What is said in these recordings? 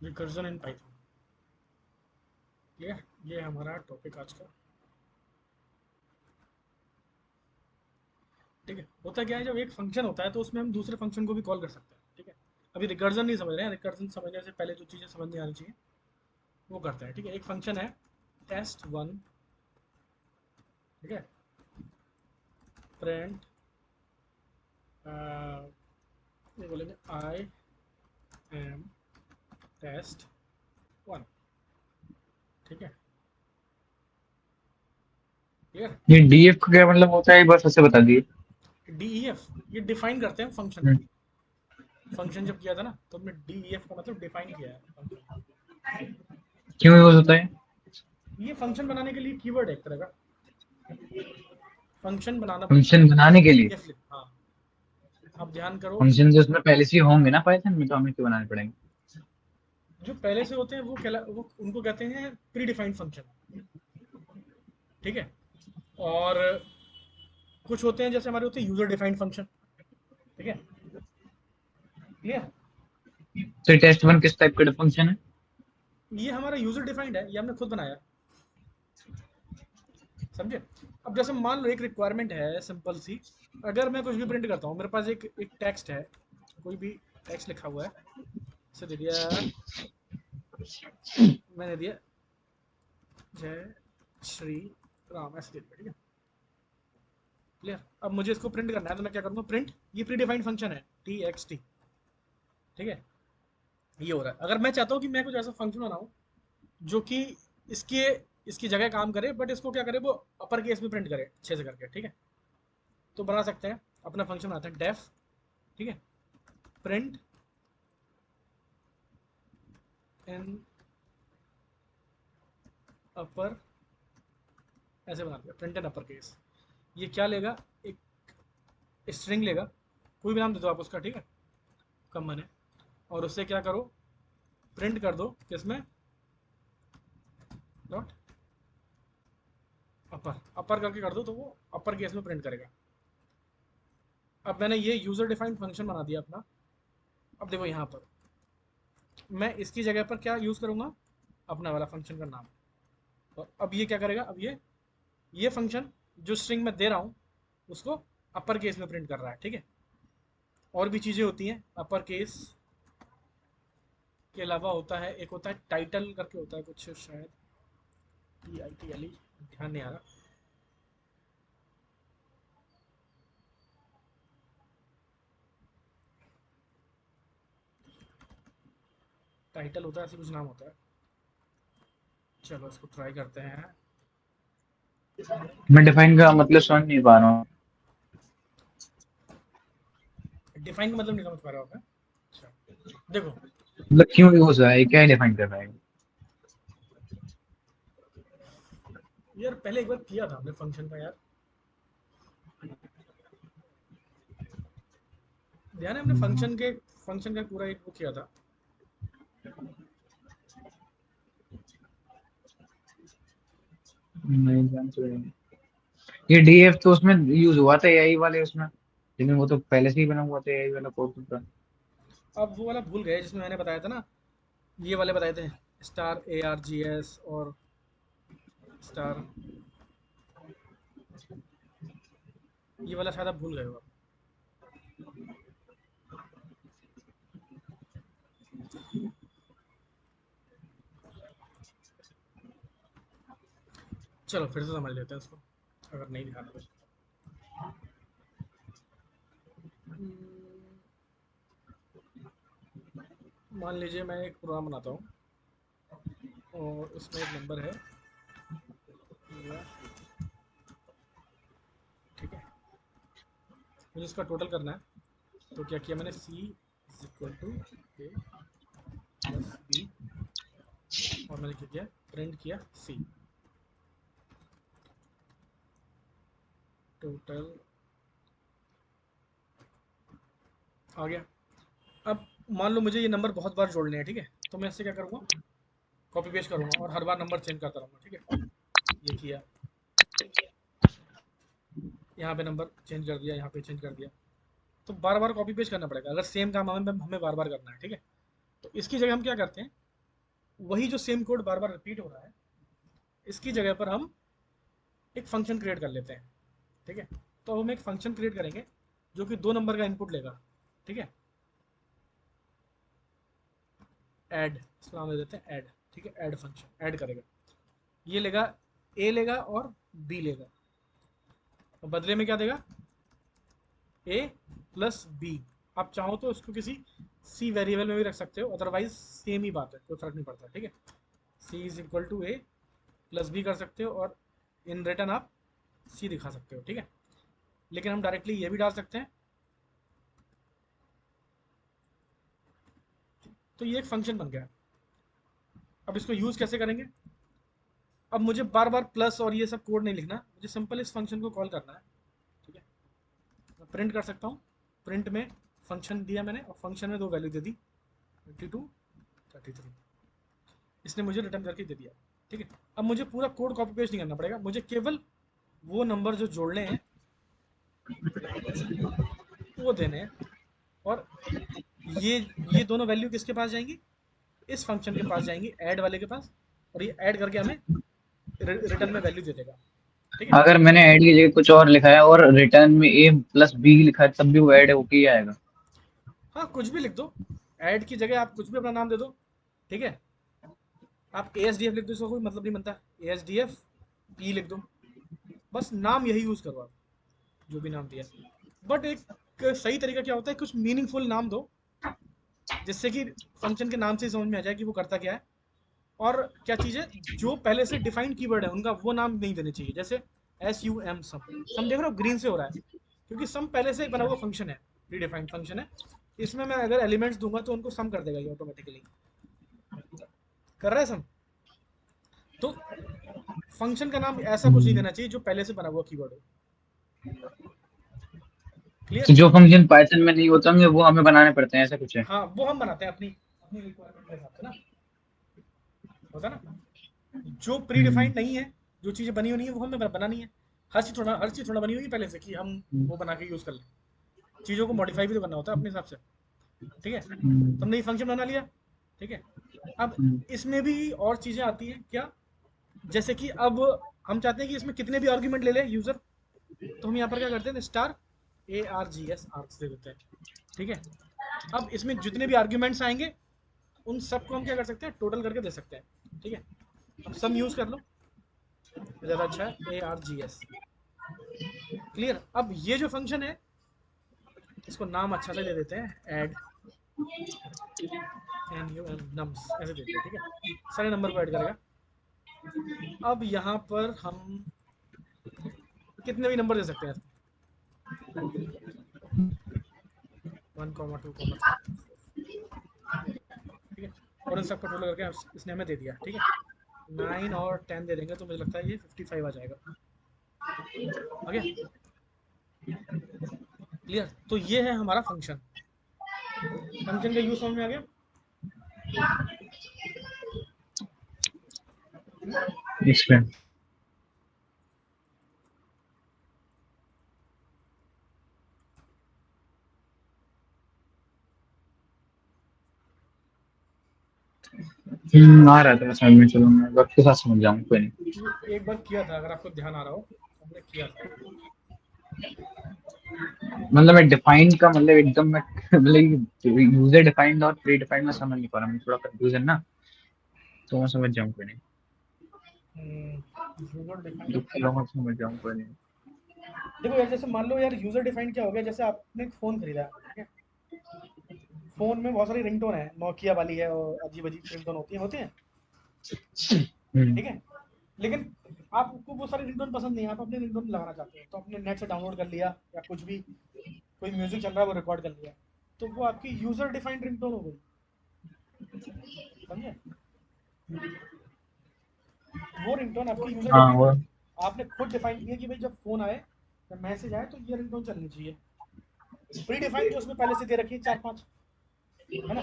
Recursion in Python. ये हमारा topic आज का। ठीक है, होता क्या है, जब एक फंक्शन होता है तो उसमें हम दूसरे फंक्शन को भी कॉल कर सकते हैं। ठीक है, अभी रिकर्जन नहीं समझ रहे हैं, रिकर्जन समझने से पहले जो चीज़ें समझ नहीं आनी चाहिए वो करते हैं। ठीक है, एक फंक्शन है test1। ठीक है, प्रिंट ये बोलेंगे आई एम test1। ठीक है, क्लियर। ये डीएफ का क्या मतलब होता है, बस ऐसे बता दिए। DEF ये डिफाइन करते हैं फंक्शन हम्म, को। फंक्शन जब किया था ना तो हमने DEF का मतलब डिफाइन किया है फंक्शन को। क्यों यूज होता है? ये फंक्शन बनाने के लिए कीवर्ड है एक तरह का। फंक्शन बनाना पड़ता फंक्शन है बनाने के लिए? DEF लिख, हाँ। आप ध्यान करो, फंक्शन जो उसमें पहले से ही होंगे ना पाइथन में, तो हमें क्यों बनाने पड़ेंगे? जो पहले से होते हैं वो उनको कहते हैं प्री डिफाइंड फंक्शन। ठीक है, और कुछ होते हैं जैसे हमारे होते हैं यूजर डिफाइंड फंक्शन। ठीक है, क्लियर। तो टेस्ट वन किस टाइप का फंक्शन है? ये हमारा यूजर डिफाइंड है, ये हमने खुद बनाया। समझे। अब जैसे मान लो एक रिक्वायरमेंट है सिंपल सी, अगर मैं कुछ भी प्रिंट करता हूँ, मेरे पास एक एक टेक्स्ट है, कोई भी टेक्स्ट लिखा हुआ है, इसे दे दिया, मैंने दिया जय श्री राम, ऐसे दे दिया। ठीक है, क्लियर। अब मुझे इसको प्रिंट करना है तो मैं क्या करूँगा, प्रिंट, ये प्री डिफाइंड फंक्शन है txt। ठीक है, ये हो रहा है। अगर मैं चाहता हूँ कि मैं कुछ ऐसा फंक्शन बनाऊँ जो कि इसके इसकी जगह काम करे, बट इसको क्या करे, वो अपर केस में प्रिंट करे अच्छे से करके। ठीक है, तो बना सकते हैं, अपना फंक्शन बनाते हैं डेफ। ठीक है, प्रिंट इन अपर, ऐसे बनाते हैं प्रिंट इन अपर केस। ये क्या लेगा, एक स्ट्रिंग लेगा, कोई भी नाम दे दो आप उसका। ठीक है, कॉमन है, और उससे क्या करो, प्रिंट कर दो किसमें, डॉट अपर, अपर करके कर दो तो वो अपर केस में प्रिंट करेगा। अब मैंने ये यूजर डिफाइंड फंक्शन बना दिया अपना। अब देखो यहाँ पर मैं इसकी जगह पर क्या यूज करूंगा, अपना वाला फंक्शन का नाम। और अब ये क्या करेगा, अब ये फंक्शन जो स्ट्रिंग में दे रहा हूँ उसको अपर केस में प्रिंट कर रहा है। ठीक है, और भी चीजें होती हैं अपर केस के अलावा, होता है एक, होता है टाइटल करके होता है कुछ, शायद TITLE, ध्यान नहीं आ रहा। टाइटल होता है, ऐसे कुछ नाम होता है। चलो इसको ट्राई करते हैं। मैं डिफाइन का मतलब समझ नहीं पा रहा हूँ। डिफाइन का मतलब नहीं समझ पा रहा होगा। अच्छा, देखो, मतलब क्यों यूज है, क्या डिफाइन कर रहा है? यार पहले एक बार किया था हमने फंक्शन का यार, ध्यान है, हमने फंक्शन का पूरा एक वो किया था। नहीं जान तो रहे। ये डीएफ तो उसमें यूज हुआ था एआई वाले उसमें, लेकिन वो तो पहले से ही बना हुआ था एआई वाला कोड तो। अब वो वाला भूल गए जिसमें मैंने बताया था ना, ये वाले बताए थे, स्टार ARGS और स्टार, ये वाला शायद आप भूल गए हो आप। चलो फिर से समझ लेते हैं इसको, अगर नहीं ध्यान है तो। मान लीजिए मैं एक प्रोग्राम बनाता हूँ और उसमें एक नंबर है, या ठीक है, मुझे इसका टोटल करना है। तो क्या किया मैंने, C is equal to A plus B, और मैंने क्या किया, प्रिंट किया C टोटल, आ गया। अब मान लो मुझे ये नंबर बहुत बार जोड़ने हैं। ठीक है, तो मैं इससे क्या करूँगा, कॉपी पेस्ट करूँगा और हर बार नंबर चेंज करता रहूँगा। ठीक है, ये किया, यहाँ पे नंबर चेंज कर दिया, यहाँ पे चेंज कर दिया, तो बार बार कॉपी पेस्ट करना पड़ेगा अगर सेम काम हमें बार बार करना है। ठीक है, तो इसकी जगह हम क्या करते हैं, वही जो सेम कोड बार बार रिपीट हो रहा है, इसकी जगह पर हम एक फंक्शन क्रिएट कर लेते हैं। ठीक है, तो हम एक फंक्शन क्रिएट करेंगे जो कि 2 नंबर का इनपुट लेगा। ठीक है, ऐड, इसको नाम दे देते हैं ऐड। ठीक है, ऐड फंक्शन ऐड करेगा, ये लेगा, ए लेगा और बी लेगा, तो बदले में क्या देगा, ए प्लस बी। आप चाहो तो इसको किसी सी वेरिएबल में भी रख सकते हो, अदरवाइज सेम ही बात है, कोई फर्क नहीं पड़ता। ठीक है, C is equal to A plus B कर सकते हो, और इन रिटर्न आप सी दिखा सकते हो। ठीक है, लेकिन हम डायरेक्टली ये भी डाल सकते हैं। तो ये एक फंक्शन बन गया। अब इसको यूज कैसे करेंगे, अब मुझे बार बार प्लस और ये सब कोड नहीं लिखना, मुझे सिंपल इस फंक्शन को कॉल करना है। ठीक है, मैं प्रिंट कर सकता हूँ, प्रिंट में फंक्शन दिया मैंने, और फंक्शन में 2 वैल्यू दे दी, 22 33, इसने मुझे रिटर्न करके दे दिया। ठीक है, अब मुझे पूरा कोड कॉपी पेस्ट नहीं करना पड़ेगा, मुझे केवल वो नंबर जो जोड़ने हैं वो देने हैं, और ये ये दोनों वैल्यू किसके पास जाएंगी, इस फंक्शन के पास जाएंगी, ऐड वाले के पास, और ये ऐड करके हमें रिटर्न में वैल्यू दे देगा। ठीक है, अगर मैंने ऐड की जगह कुछ और लिखा है और रिटर्न में ए प्लस बी लिखा है तब भी वो ऐड होके ही आएगा? हाँ कुछ भी लिख दो, ऐड की जगह आप कुछ भी अपना नाम दे दो। ठीक है, आप ए एस डी एफ लिख दो, इसका कोई मतलब नहीं बनता, A S D F P लिख दो, बस नाम यही यूज करो आप, जो भी नाम दिया। बट एक सही तरीका क्या होता है, कुछ मीनिंगफुल नाम दो, जिससे कि फंक्शन के नाम से ही समझ में आ जाए कि वो करता क्या है, और क्या चीज़ है, जो पहले से डिफाइंड कीवर्ड है उनका वो नाम नहीं देने चाहिए। जैसे एस यू एम सम, सम देख रहे हो ग्रीन से हो रहा है, क्योंकि सम पहले से एक बना हुआ फंक्शन है, प्री डिफाइंड फंक्शन है, इसमें मैं अगर एलिमेंट्स दूंगा तो उनको सम कर देगा ये ऑटोमेटिकली, कर रहा है सम। तो फंक्शन का नाम ऐसा कुछ नहीं हम्म। देना चाहिए जो पहले से बना हुआ कीवर्ड हो। क्लियर। तो जो फंक्शन पाइथन में नहीं होते होंगे वो हमें बनाने पड़ते हैं, ऐसा कुछ है? हाँ वो हम बनाते हैं अपनी अपनी रिक्वायरमेंट के हिसाब से ना, होता है ना, जो प्री हम्म। डिफाइंड नहीं है, जो चीज़ें बनी हुई नहीं है वो हमें बनानी है। हर चीज़ थोड़ा बनी हुई है पहले से कि हम वो बना के यूज़ कर लें, चीज़ों को मॉडिफाई भी तो करना होता है अपने हिसाब से। ठीक है, तो हमने ये फंक्शन बना लिया। ठीक है, अब इसमें भी और चीज़ें आती हैं क्या, जैसे कि अब हम चाहते हैं कि इसमें कितने भी आर्ग्यूमेंट ले ले यूज़र, तो हम यहाँ पर क्या करते हैं, star A R G S args दे देते हैं। ठीक है, अब इसमें जितने भी आर्ग्यूमेंट्स आएंगे उन सबको हम क्या कर सकते हैं, टोटल करके दे सकते हैं। ठीक है, अब सम यूज़ कर लो, ज़्यादा अच्छा है, ए आर जी एस। क्लियर। अब ये जो फंक्शन है इसको नाम अच्छा से दे देते हैं, add N U M nums ऐसे दे दिया। ठीक है, सारे नंबर को ऐड करेगा। अब यहाँ पर हम कितने भी नंबर दे सकते हैं, 1, 2, 3, ठीक है, और इन सबका टोटल करके इसने हमें दे दिया। ठीक है, 9 और 10 दे देंगे तो मुझे लगता है ये 55 आ जाएगा। आ गया, क्लियर। तो ये है हमारा फंक्शन, फंक्शन का यूज समझ में आ गया। इसमें आ रहा था समझ में, चलो मैं वक्त के साथ समझ जाऊंगा, कोई नहीं। ये एक बार किया था, अगर आपको ध्यान आ रहा हो, हमने किया था। मतलब मैं डिफाइंड का मतलब एकदम मैं मतलब यूजर डिफाइंड और प्री डिफाइंड में समझ नहीं पा रहा, मैं थोड़ा कंफ्यूजन ना, तो मैं समझ जाऊँ कोई नहीं, यूजर डिफाइंड, दुख लूंगा तो समझ जाऊँ कोई नहीं। देखो यार, जैसे मान लो यार, यूजर डिफाइंड क्या हो गया, जैसे आपने एक फोन खरीदा, ठीक है, फोन में बहुत सारी रिंगटोन है, नोकिया वाली है और अजीब अजीब रिंगटोन होती हैं। हम्म। ठीक है, लेकिन आपको वो सारी रिंगटोन पसंद नहीं है, आप अपनी रिंगटोन लगाना चाहते हो, तो अपने नेट से डाउनलोड कर लिया, या कुछ भी, कोई म्यूजिक चल रहा है वो रिकॉर्ड कर लिया, तो वो आपकी यूजर डिफाइंड रिंगटोन हो गई। समझे, वो रिंगटोन आपकी यूजर हाँ डिफाइंड हो वो। गई। आपने खुद डिफाइन किया कि भाई जब फोन आए, जब मैसेज आए, तो ये रिंगटोन चलनी चाहिए। प्री डिफाइंड तो उसमें पहले से दे रखी है 4-5, है ना।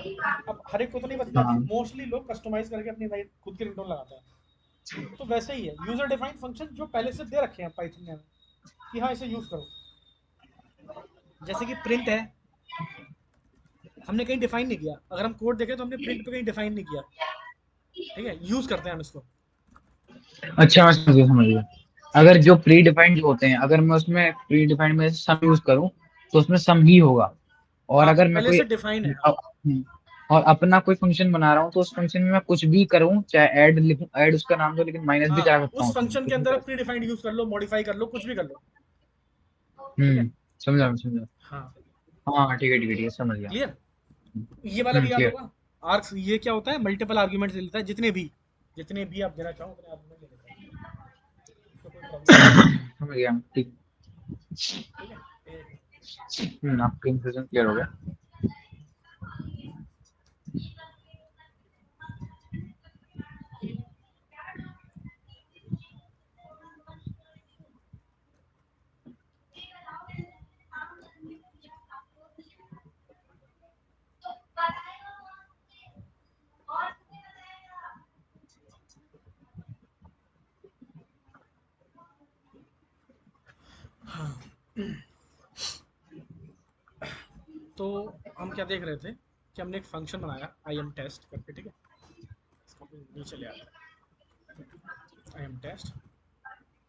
अब हर एक को तो नहीं पसंद आती, हाँ। मोस्टली लोग कस्टमाइज करके अपनी भाई खुद की रिंगटोन लगाते हैं। तो वैसे ही है यूजर डिफाइंड फंक्शन, जो पहले से दे रखे हैं पाइथन में कि हाँ इसे यूज करो। जैसे कि प्रिंट है, हमने कहीं डिफाइन नहीं किया, अगर हम कोड देखें तो हमने प्रिंट पे कहीं डिफाइन नहीं किया, ठीक है, यूज करते हैं हम इसको। अच्छा मैं समझ गया। अगर जो प्री डिफाइंड जो होते हैं, अगर मैं उसमें प्री डिफाइंड में सम यूज करूं तो उसमें सम ही होगा। और हाँ, अगर मैं पहले कोई से डिफाइन है। और अपना कोई फंक्शन बना रहा हूँ तो उस फंक्शन में मैं कुछ भी करूँ, चाहे ऐड लिखूं, ऐड उसका नाम दो, लेकिन माइनस भी हाँ, चला सकता उस हूँ उसमें, फंक्शन के कुछ भी अंदर कर आप प्री डिफाइंड यूज कर लो, मॉडिफाई कर लो, कुछ भी कर लो। सकता ठीक है। हूँ। समझा मैं समझा। हाँ, हाँ ठीक है ठीक है ठीक है, समझ गया। क्लियर। ये वाला भी याद क्लियर। होगा। आर्क्स ये क्या होता है, मल्टीपल आर्ग्यूमेंट्स ले लेता है, जितने भी आप देना चाहो उतने आर्ग्यूमेंट ले लेता है, उसमें कोई प्रॉब्लम नहीं है। समझ गया ठीक। ठीक है। एक आपका कंफ्यूजन क्लियर हो गया। हाँ, तो हम क्या देख रहे थे कि हमने एक फंक्शन बनाया आई एम टेस्ट करके। ठीक है, इसको फिर नीचे ले आता है, आई एम टेस्ट।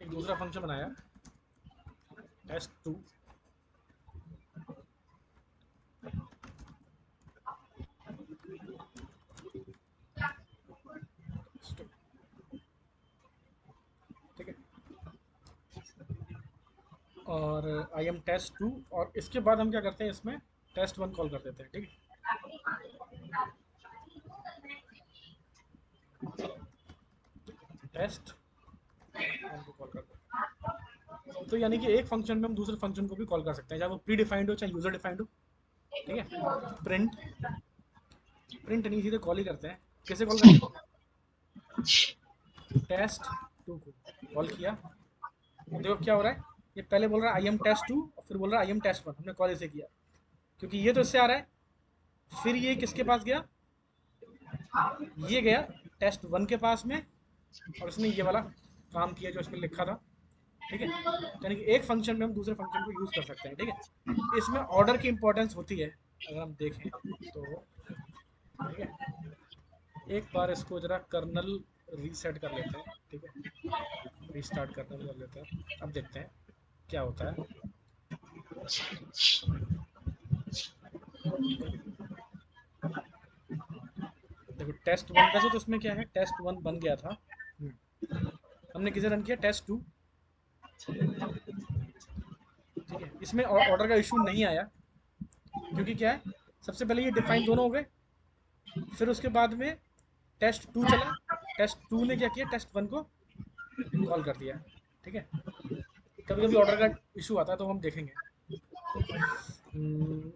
एक दूसरा फंक्शन बनाया टेस्ट टू। ठीक है, और आई एम टेस्ट टू, और इसके बाद हम क्या करते हैं, इसमें टेस्ट वन कॉल कर देते हैं। ठीक है, टेस्ट वन को कॉल करते हैं। तो यानी कि एक फंक्शन में हम दूसरे फंक्शन को भी कॉल कर सकते हैं, चाहे वो प्री डिफाइंड हो चाहे यूजर डिफाइंड हो। ठीक है, प्रिंट, प्रिंट नहीं, सीधे कॉल ही करते हैं। कैसे कॉल करेंगे, टेस्ट टू को कॉल किया। अब देखो क्या हो रहा है, ये पहले बोल रहा है आई एम टेस्ट टू, और फिर बोल रहा है आई एम टेस्ट वन। हमने कॉल इसे किया क्योंकि ये तो इससे आ रहा है। फिर ये किसके पास गया, ये गया टेस्ट वन के पास में, और उसने ये वाला काम किया जो इसमें लिखा था। ठीक है, यानी कि एक फंक्शन में हम दूसरे फंक्शन को यूज कर सकते हैं। ठीक है, इसमें ऑर्डर की इंपॉर्टेंस होती है अगर हम देखें तो। ठीक है, एक बार इसको जरा कर्नल रीसेट कर लेते हैं। ठीक है, रीस्टार्ट कर्नल कर लेते हैं, अब देखते हैं क्या होता है। देखो टेस्ट वन, वैसे तो इसमें क्या है, टेस्ट वन बन गया था। हमने किसे रन किया, टेस्ट टू। ठीक है, इसमें ऑर्डर का इशू नहीं आया क्योंकि क्या है, सबसे पहले ये डिफाइन दोनों हो गए, फिर उसके बाद में टेस्ट टू चला, टेस्ट टू ने क्या किया, टेस्ट वन को कॉल कर दिया। ठीक है, कभी कभी ऑर्डर का इशू आता है तो हम देखेंगे। हम्म,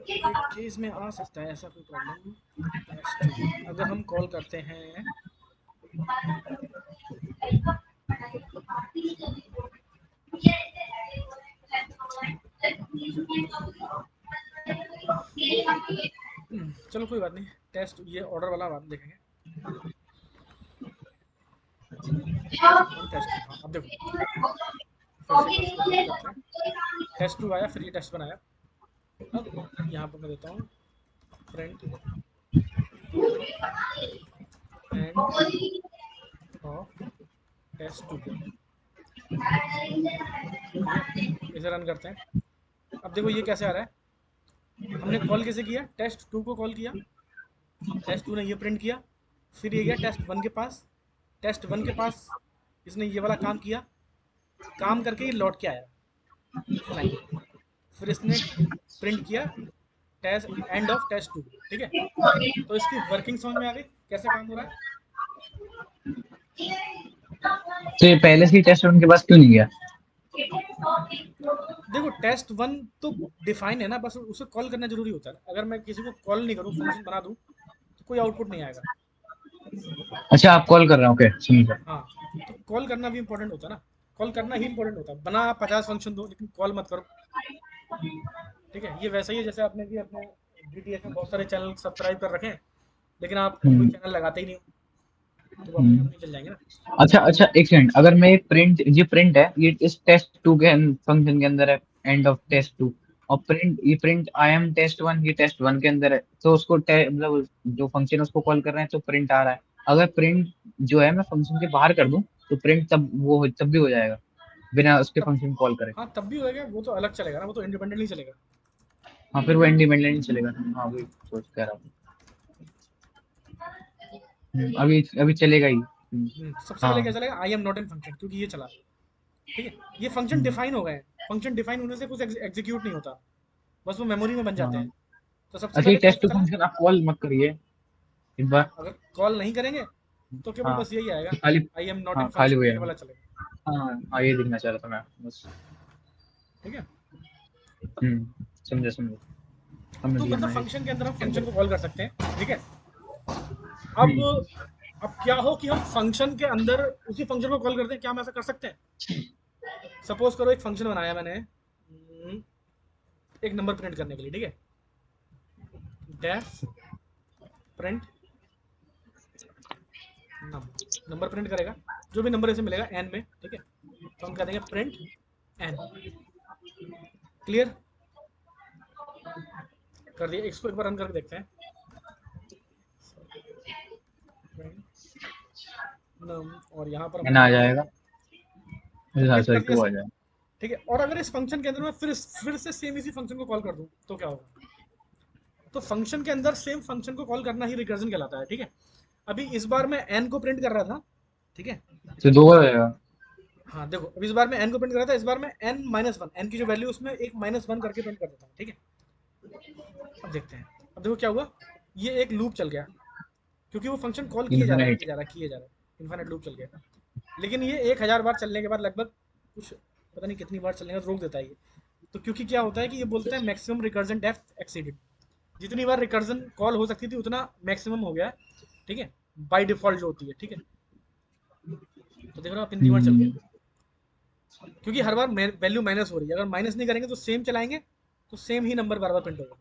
एक केस में आ सकता है ऐसा कोई प्रॉब्लम। टेस्ट टू अगर हम कॉल करते हैं, चलो कोई बात नहीं, टेस्ट ये ऑर्डर वाला बात देखेंगे। टेस्ट वन टेस्ट टू, हाँ अब देखो, फिर से एक बार इसको रन करते हैं। टेस्ट टू आया, फिर ये टेस्ट वन आया। अब यहाँ पर मैं देता हूँ print end of test two. ठीक है, इसे रन करते हैं। अब देखो ये कैसे आ रहा है, हमने कॉल कैसे किया, टेस्ट टू को कॉल किया, टेस्ट टू ने ये प्रिंट किया, फिर ये गया टेस्ट वन के पास, टेस्ट वन के पास इसने ये वाला काम किया, काम करके ये लौट के आया इस लाइन पे, फिर इसने प्रिंट किया test end of test two. ठीक है, तो इसकी वर्किंग समझ में आ गई कैसे काम हो रहा है। तो ये पहले से ही टेस्ट उनके पास क्यों नहीं गया? देखो टेस्ट वन तो डिफाइन है ना, बस उसे कॉल करना जरूरी होता है। अगर मैं किसी को कॉल नहीं करूँ, फंक्शन बना दूँ, तो कोई आउटपुट नहीं आएगा। अच्छा आप कॉल कर रहे हो, ओके समझ गया। हाँ, तो कॉल करना भी इंपॉर्टेंट होता है ना, कॉल करना ही इंपॉर्टेंट होता है। बना आप 50 फंक्शन दो लेकिन कॉल मत करो। ठीक है, ये वैसा ही है जैसे आपने भी अपने डीटीएच में बहुत सारे चैनल सब्सक्राइब कर रखे हैं, लेकिन आप कोई हम्म, चैनल लगाते ही नहीं हो, तो वो अपने आप हम्म। नहीं चल जाएंगे ना। अच्छा अच्छा एक सेकंड, अगर मैं प्रिंट, ये प्रिंट है, ये इस टेस्ट टू के फंक्शन के अंदर है, एंड ऑफ टेस्ट टू, और print I am test one, ये टेस्ट वन के अंदर है, तो उसको मतलब जो फंक्शन उसको कॉल कर रहे हैं तो प्रिंट आ रहा है। अगर प्रिंट जो है मैं फंक्शन के बाहर कर दूं तो प्रिंट तब भी हो जाएगा बिना उसके तब फंक्शन कॉल करे। हाँ तब भी होएगा, वो तो अलग चलेगा ना, वो तो इंडिपेंडेंटली चलेगा। हाँ फिर वो इंडिपेंडेंट चलेगा। हाँ वही सोच कह रहा हूँ। अभी अभी चलेगा ही। सबसे पहले क्या हाँ। चलेगा, I am not in function, क्योंकि ये चला। ठीक है, ये फंक्शन हम्म, डिफाइन हो गए हैं। फंक्शन डिफाइन होने से कुछ एग्जीक्यूट नहीं होता, बस वो मेमोरी में बन जाते हाँ। हैं। तो सबसे अच्छा ये पहले कौन टेस्ट सा टू चला? फंक्शन आप कॉल मत करिए एक बार। अगर कॉल नहीं करेंगे तो केवल हाँ बस यही आएगा, कि खाली। आई एम नॉट इन हाँ खाली फंक्शन, हो ये जाएगा। वाला चलेगा। हाँ हाँ ये दिखना चाह रहा था मैं बस। ठीक है, समझा समझा। समझ तो गया मतलब मैं फंक्शन के अंदर हम क्या फंक्शन बोल। को कॉल कर सकते हैं। ठीक है, अब हम्म। अब क्या हो कि हम फंक्शन के अंदर उसी फंक्शन को कॉल करते हैं, क्या हम ऐसा कर सकते हैं? सपोज करो एक फंक्शन बनाया मैंने, एक नंबर प्रिंट करने के लिए। ठीक है, डेफ प्रिंट नंबर प्रिंट करेगा, जो भी नंबर इसे मिलेगा एन में। ठीक है, तो हम कह देंगे प्रिंट एन। क्लियर कर दिया, इसको एक बार रन करके देखते हैं। और यहाँ पर एन हमने आ कर दिया जाएगा। हाँ प्रिंट, कर सॉरी दिया टू आ सेम। जाएगा। ठीक है, और अगर इस फंक्शन के अंदर मैं फिर से सेम इसी फंक्शन को कॉल कर दूं तो क्या होगा? तो फंक्शन के अंदर सेम फंक्शन को कॉल करना ही रिकर्जन कहलाता है। ठीक है, अभी इस बार मैं एन को प्रिंट कर रहा था। ठीक है, तो दो हो जाएगा। हाँ देखो, अब इस बार मैं एन को प्रिंट कर रहा था, इस बार मैं एन माइनस वन, एन की जो वैल्यू उसमें एक माइनस वन करके प्रिंट कर देता हूँ। ठीक है, अब देखते हैं। अब देखो क्या हुआ, ये एक लूप चल गया, क्योंकि वो फंक्शन कॉल किए जा रहा है, किए इन्फिनिट। जा रहा है, किए जा रहा है, इन्फाइनाइट लूप चल गया। लेकिन ये 1000 बार चलने के बाद लगभग कुछ पता नहीं कितनी बार चलने का रोक देता है ये। तो क्योंकि क्या होता है कि ये बोलता है मैक्सिमम रिकर्जन डेप्थ एक्सीडेड, जितनी बार रिकर्जन कॉल हो सकती थी उतना मैक्सिमम हो गया है। ठीक है, बाय डिफॉल्ट जो होती है। ठीक है, तो देख रहे हो आप, इतनी बार चल गया, क्योंकि हर बार वैल्यू माइनस हो रही है। अगर माइनस नहीं करेंगे तो सेम चलाएंगे, तो सेम ही नंबर बार बार प्रिंट होगा।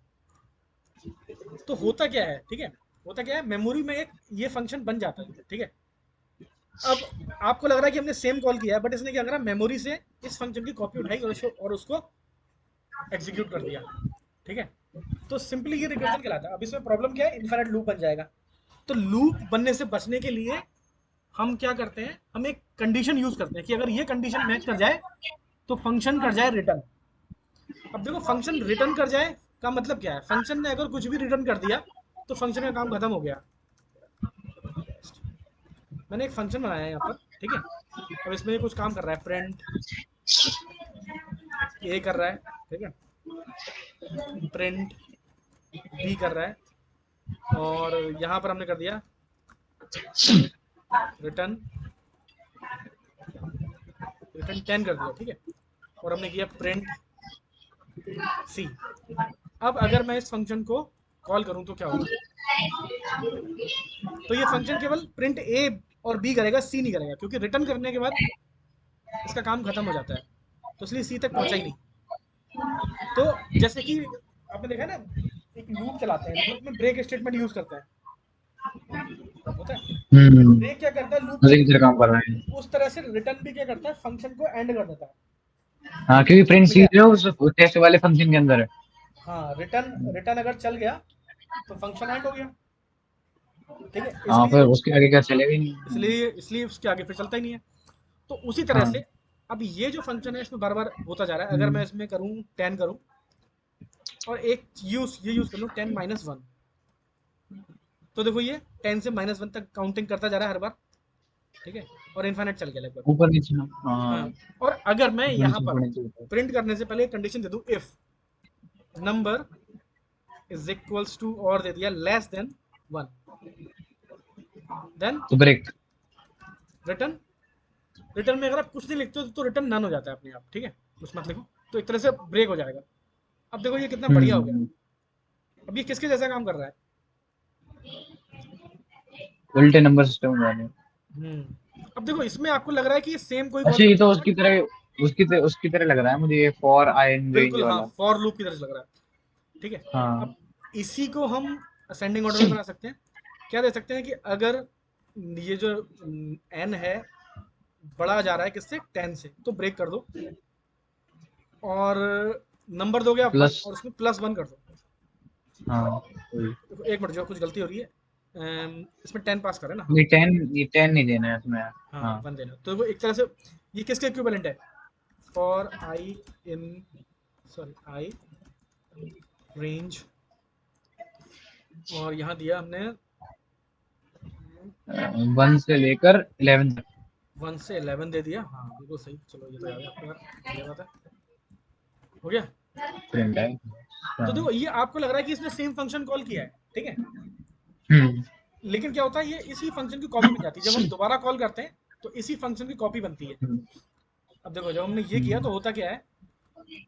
तो होता क्या है, ठीक है, होता क्या है, मेमोरी में एक ये फंक्शन बन जाता है। ठीक है, अब आपको लग रहा है कि हमने सेम कॉल किया है, बट इसने क्या करा, मेमोरी से इस फंक्शन की कॉपी उठाई और उसको एग्जीक्यूट कर दिया। ठीक है, तो सिंपली ये रिकर्जन कहलाता है। अब इसमें प्रॉब्लम क्या है, इनफाइनाइट लूप बन जाएगा। तो लूप बनने से बचने के लिए हम क्या करते हैं, हम एक कंडीशन यूज करते हैं कि अगर ये कंडीशन मैच कर जाए तो फंक्शन कर जाए रिटर्न। अब देखो, फंक्शन रिटर्न कर जाए का मतलब क्या है, फंक्शन ने अगर कुछ भी रिटर्न कर दिया तो फंक्शन का काम खत्म हो गया। मैंने एक फंक्शन बनाया है यहाँ पर। ठीक है, अब इसमें ये कुछ काम कर रहा है, प्रिंट ए कर रहा है। ठीक है, प्रिंट बी कर रहा है, और यहाँ पर हमने कर दिया रिटर्न, रिटर्न 10 कर दिया। ठीक है, और हमने किया प्रिंट सी। अब अगर मैं इस फंक्शन को कॉल करूं तो क्या होगा, तो ये फंक्शन केवल प्रिंट ए और बी करेगा, सी नहीं करेगा, क्योंकि रिटर्न करने के बाद इसका काम खत्म हो जाता है, तो इसलिए सी तक पहुंचा ही नहीं। तो जैसे कि आपने देखा है ना, एक लूप चलाते हैं, लूप में ब्रेक स्टेटमेंट यूज करते हैं, होता है। ब्रेक क्या करता है, लूप उसी को की तरह काम कर रहा है। उस तरह से रिटर्न भी क्या करता है, फंक्शन को एंड कर देता है। हाँ क्योंकि प्रिंट इसमें सी क्या, जो उस टेस्ट वाले फंक्शन के अंदर है। हाँ रिटर्न, रिटर्न अगर चल गया तो फंक्शन एंड हो गया। ठीक है, हाँ फिर इसलिए उसके आगे क्या चलेगा ही नहीं। इसलिए इसलिए उसके आगे फिर चलता ही नहीं है। तो उसी तरह हाँ। से अब ये जो फंक्शन है इसमें बार बार होता जा रहा है। अगर मैं हम्म, इसमें करूँ 10 करूँ, और एक ये यूज कर लूँ 10 माइनस वन, तो देखो ये 10 से माइनस वन तक काउंटिंग करता जा रहा है हर बार। ठीक है, और इन्फाइनाइट चल गया लगभग। ऊपर नीचे। हाँ हाँ, और अगर मैं ऊपर यहाँ नीचे पर ऊपर नीचे ऊपर। प्रिंट करने से पहले एक कंडीशन दे दूं, if number is equals to, और दे दिया लेस देन वन, देन तो ब्रेक। रिटर्न। रिटर्न में अगर आप कुछ नहीं लिखते हो तो रिटर्न नन हो जाता है अपने आप। ठीक है, कुछ मत लिखो, तो एक तरह से ब्रेक हो जाएगा। अब देखो ये कितना बढ़िया हो गया। हम्म। अब ये किसके जैसा काम कर रहा है? उल्टे नंबर सिस्टम में जाने। अब देखो, इसमें आपको लग रहा है कि ये सेम कोई कॉल अच्छा ये करता तो है, बट उसकी तरह लग रहा है मुझे, ये फॉर आई इन रेंज बिल्कुल हाँ, वाला। फॉर लूप की तरह से लग रहा है। ठीक है, अब हाँ। इसी को हम असेंडिंग ऑर्डर में बना सकते हैं। क्या दे सकते हैं कि अगर ये जो एन है बड़ा जा रहा है किससे, 10 से, तो ब्रेक कर दो। और नंबर दोगे आप 1 प्लस। और उसमें +1 कर दो। हाँ वही। देखो एक मिनट, जो कुछ गलती हो रही है, इसमें 10 पास करें ना, हाँ ये 10, ये 10 नहीं देना है इसमें। हाँ हाँ 1 देना। तो वो एक तरह से ये किसके इक्विवेलेंट है? For I in, sorry I range, और यहाँ दिया हमने 1 से लेकर 11 तक 1 से 11 दे दिया, हाँ बिल्कुल सही। चलो ये तो याद है आपको यार, बढ़िया बात है। हो गया। प्रिंट है। तो हाँ। देखो ये आपको लग रहा है कि इसने सेम फंक्शन कॉल किया है, ठीक है, हम्म। लेकिन क्या होता है, ये इसी फंक्शन की कॉपी बन जाती है। जब हम दोबारा कॉल करते हैं तो इसी फंक्शन की कॉपी बनती है। हम्म, अब देखो जब हमने ये किया तो होता क्या है,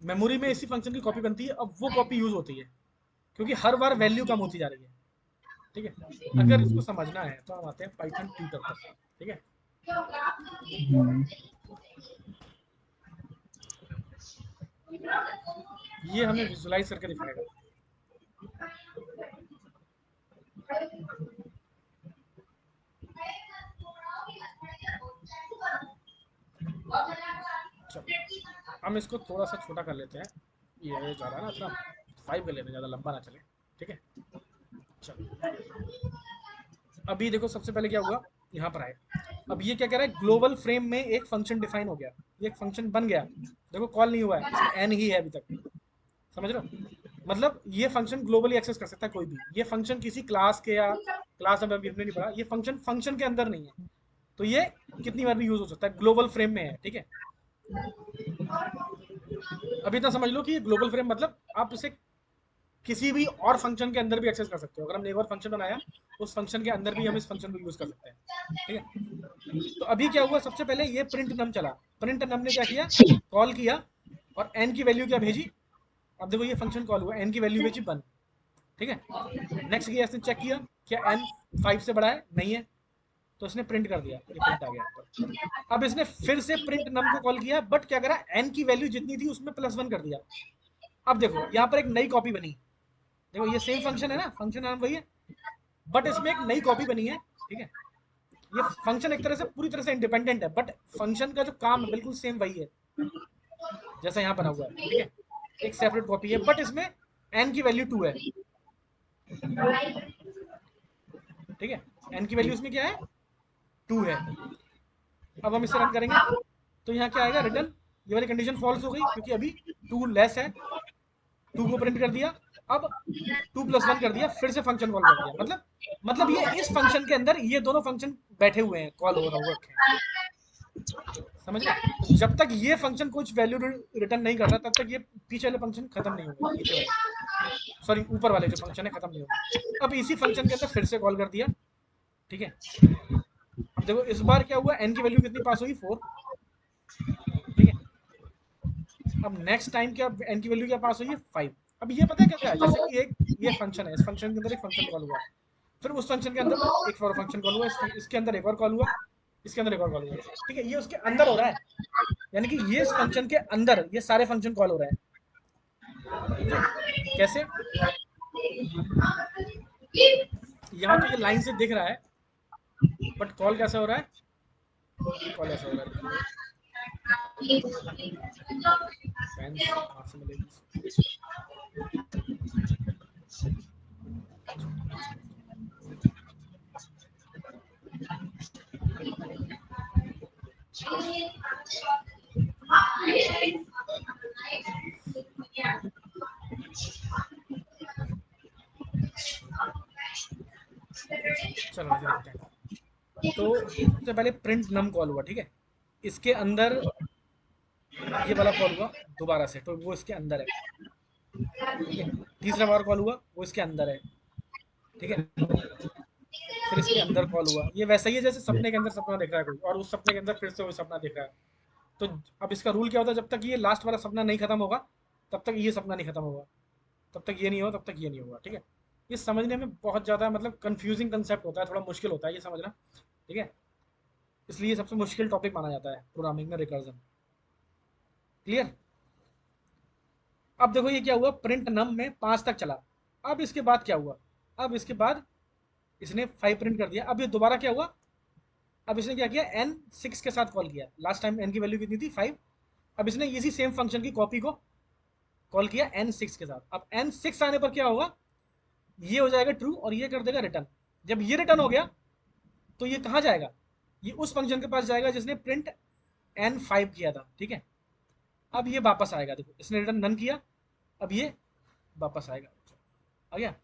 मेमोरी में इसी फंक्शन की कॉपी बनती है, अब वो कॉपी यूज होती है, क्योंकि हर बार वैल्यू कम होती जा रही है, ठीक है। अगर इसको हम्म, समझना है तो हम आते हैं पाइथन ट्यूटर पर, ठीक है। हम्म। ये हमें विजुलाइज करके दिखाएगा। चलो हम इसको थोड़ा सा छोटा कर लेते हैं, ये जा रहा है ना इतना, 5 कर लेते हैं, ज़्यादा लंबा ना चले, ठीक है। चलो अभी देखो सबसे पहले क्या हुआ, यहाँ पर आए। अब ये क्या कह रहा है, ग्लोबल फ्रेम में एक फंक्शन डिफाइन हो गया, ये एक फंक्शन बन गया। देखो कॉल नहीं हुआ है, इसमें एन ही है अभी तक, समझ रहे हो? मतलब ये फंक्शन ग्लोबली एक्सेस कर सकता है कोई भी। ये फंक्शन किसी क्लास के, या क्लास अब अभी हमने नहीं पढ़ा, ये फंक्शन फंक्शन के अंदर नहीं है, तो ये कितनी बार भी यूज हो सकता है, ग्लोबल फ्रेम में है, ठीक है। अभी इतना समझ लो कि ये ग्लोबल फ्रेम मतलब आप इसे किसी भी और फंक्शन के अंदर भी एक्सेस कर सकते हो। अगर हमने एक और फंक्शन बनाया, उस फंक्शन के अंदर भी हम इस फंक्शन को यूज कर सकते हैं, ठीक है। तो अभी क्या हुआ, सबसे पहले ये प्रिंट नम चला। प्रिंट नम ने क्या किया, कॉल किया, और एन की वैल्यू क्या भेजी। अब देखो ये फंक्शन कॉल हुआ, एन की वैल्यू भेजी 1, ठीक है। नेक्स्ट किया, इसने चेक किया क्या एन 5 से बड़ा है, नहीं है, तो इसने प्रिंट कर दिया, ये प्रिंट आ गया ऊपर। अब इसने फिर से प्रिंट नम को कॉल किया, बट क्या करा, एन की वैल्यू जितनी थी उसमें +1 कर दिया। अब देखो यहाँ पर एक नई कॉपी बनी। देखो ये सेम फंक्शन है ना, फंक्शन नाम वही है, बट इसमें एक नई कॉपी बनी है, ठीक है। ये फंक्शन एक तरह से पूरी तरह से इंडिपेंडेंट है, बट फंक्शन का जो काम है बिल्कुल सेम वही है, जैसा यहाँ बना हुआ है, ठीक है। एक सेपरेट कॉपी है, बट इसमें एन की वैल्यू 2 है, ठीक है। एन की वैल्यू इसमें क्या है, 2 है। अब हम इसे रन करेंगे तो यहाँ क्या आएगा, रिटर्न। ये वाली कंडीशन फॉल्स हो गई, क्योंकि अभी 2 लेस है, 2 को प्रिंट कर दिया। अब 2 + 1 कर दिया, फिर से फंक्शन कॉल कर दिया। मतलब ये इस फंक्शन के अंदर ये दोनों फंक्शन बैठे हुए हैं, कॉल हो रखे हैं, समझ रहे? तो जब तक ये फंक्शन कुछ वैल्यू रिटर्न नहीं करता, तब तक ये पीछे वाले फंक्शन खत्म नहीं होंगे, नीचे वाले, सॉरी ऊपर वाले जो फंक्शन है खत्म नहीं होंगे। अब इसी फंक्शन के अंदर फिर से कॉल कर दिया, ठीक है। अब देखो इस बार क्या हुआ, एन की वैल्यू कितनी पास हुई, 4, ठीक है। अब नेक्स्ट टाइम क्या, एन की वैल्यू क्या पास हुई है, 5। अब ये पता है क्या है, जैसे कि एक ये फंक्शन है, इस फंक्शन के अंदर एक फंक्शन कॉल हुआ, फिर उस फंक्शन के अंदर एक और फंक्शन कॉल हुआ, इसके अंदर एक और कॉल हुआ, इसके अंदर एक और कॉल हुआ, ठीक है। ये उसके अंदर हो रहा है, यानी कि ये इस फंक्शन के अंदर ये सारे फंक्शन कॉल हो रहे हैं, समझे कैसे? यहाँ तो ये लाइन से दिख रहा है, बट कॉल कैसा हो रहा है, कॉल ऐसा हो रहा है, देखिए फैंस कहाँ से मिलेगी। चलो इसे देखते हैं। तो सबसे पहले प्रिंट नम कॉल हुआ, ठीक है। इसके अंदर ये वाला कॉल हुआ दोबारा से, तो वो इसके अंदर है, ठीक है। तीसरा बार कॉल हुआ, वो इसके अंदर है, ठीक है। फिर इसके अंदर कॉल हुआ, ये वैसा ही है जैसे सपने के अंदर सपना देख रहा है कोई, और उस सपने के अंदर फिर से वो सपना देख रहा है। तो अब इसका रूल क्या होता है, जब तक ये लास्ट वाला सपना नहीं खत्म होगा, तब तक ये सपना नहीं खत्म होगा, तब तक ये नहीं होगा, तब तक ये नहीं होगा, ठीक है। ये समझने में बहुत ज़्यादा मतलब कंफ्यूजिंग कंसेप्ट होता है, थोड़ा मुश्किल होता है ये समझना, ठीक है। इसलिए सबसे मुश्किल टॉपिक माना जाता है प्रोग्रामिंग में रिकर्जन। क्लियर? अब देखो ये क्या हुआ, प्रिंट नम में 5 तक चला। अब इसके बाद क्या हुआ, अब इसके बाद इसने 5 प्रिंट कर दिया। अब ये दोबारा क्या हुआ, अब इसने क्या किया, एन 6 के साथ कॉल किया। लास्ट टाइम एन की वैल्यू कितनी थी, 5। अब इसने इसी सेम फंक्शन की कॉपी को कॉल किया n6 के साथ। अब n6 आने पर क्या होगा, ये हो जाएगा ट्रू और ये कर देगा रिटर्न। जब ये रिटर्न हो गया तो ये कहाँ जाएगा, ये उस फंक्शन के पास जाएगा जिसने प्रिंट n5 किया था, ठीक है। अब ये वापस आएगा, देखो इसने रिटर्न नन किया, अब ये वापस आएगा, आ गया।